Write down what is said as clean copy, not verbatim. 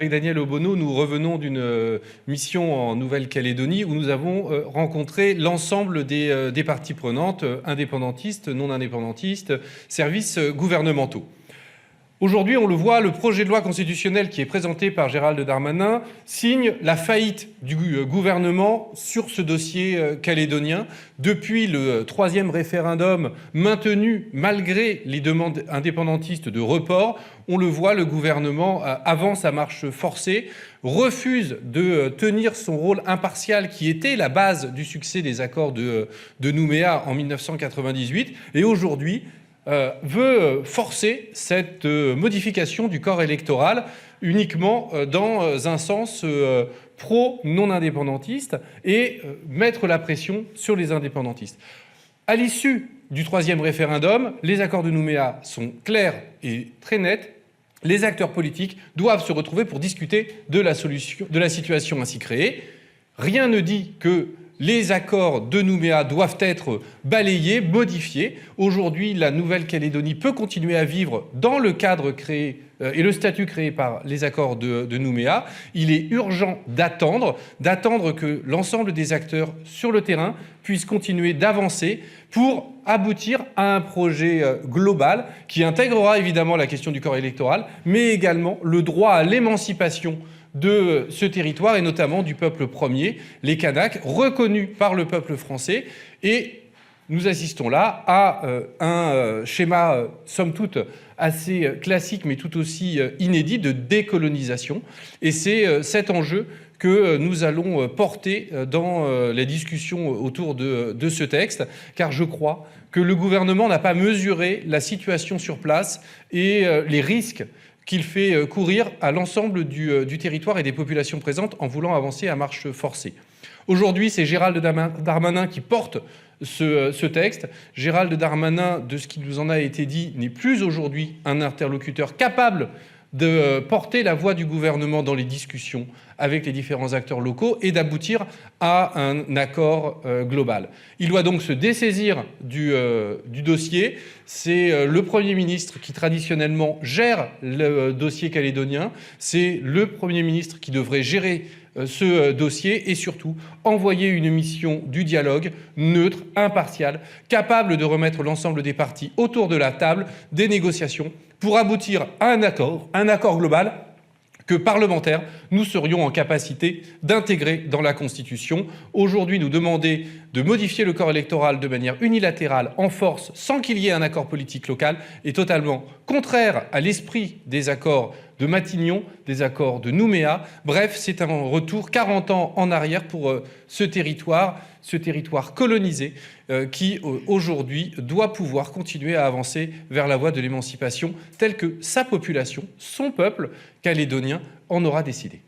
Avec Daniel Obono, nous revenons d'une mission en Nouvelle-Calédonie où nous avons rencontré l'ensemble des parties prenantes, indépendantistes, non indépendantistes, services gouvernementaux. Aujourd'hui, on le voit, le projet de loi constitutionnelle qui est présenté par Gérald Darmanin signe la faillite du gouvernement sur ce dossier calédonien. Depuis le 3e référendum maintenu malgré les demandes indépendantistes de report, on le voit, le gouvernement avance à marche forcée, refuse de tenir son rôle impartial qui était la base du succès des accords de Nouméa en 1998 et aujourd'hui veut forcer cette modification du corps électoral uniquement dans un sens pro-non indépendantiste et mettre la pression sur les indépendantistes. À l'issue du 3e référendum, les accords de Nouméa sont clairs et très nets. Les acteurs politiques doivent se retrouver pour discuter de la situation ainsi créée. Rien ne dit que les accords de Nouméa doivent être balayés, modifiés. Aujourd'hui, la Nouvelle-Calédonie peut continuer à vivre dans le cadre créé et le statut créé par les accords de Nouméa. Il est urgent d'attendre que l'ensemble des acteurs sur le terrain puissent continuer d'avancer pour aboutir à un projet global qui intégrera évidemment la question du corps électoral, mais également le droit à l'émancipation de ce territoire et notamment du peuple premier, les Kanaks, reconnus par le peuple français. Et nous assistons là à un schéma, somme toute, assez classique, mais tout aussi inédit de décolonisation. Et c'est cet enjeu que nous allons porter dans les discussions autour de ce texte, car je crois que le gouvernement n'a pas mesuré la situation sur place et les risques qu'il fait courir à l'ensemble du territoire et des populations présentes en voulant avancer à marche forcée. Aujourd'hui, c'est Gérald Darmanin qui porte ce texte. Gérald Darmanin, de ce qui nous en a été dit, n'est plus aujourd'hui un interlocuteur capable de porter la voix du gouvernement dans les discussions avec les différents acteurs locaux et d'aboutir à un accord global. Il doit donc se dessaisir du dossier. C'est le Premier ministre qui traditionnellement gère le dossier calédonien. C'est le Premier ministre qui devrait gérer ce dossier et surtout envoyer une mission du dialogue neutre, impartiale, capable de remettre l'ensemble des parties autour de la table des négociations pour aboutir à un accord global que parlementaires, nous serions en capacité d'intégrer dans la Constitution. Aujourd'hui, nous demander de modifier le corps électoral de manière unilatérale, en force, sans qu'il y ait un accord politique local, est totalement contraire à l'esprit des accords de Matignon, des accords de Nouméa. Bref, c'est un retour 40 ans en arrière pour ce territoire colonisé qui, aujourd'hui, doit pouvoir continuer à avancer vers la voie de l'émancipation telle que sa population, son peuple calédonien, en aura décidé.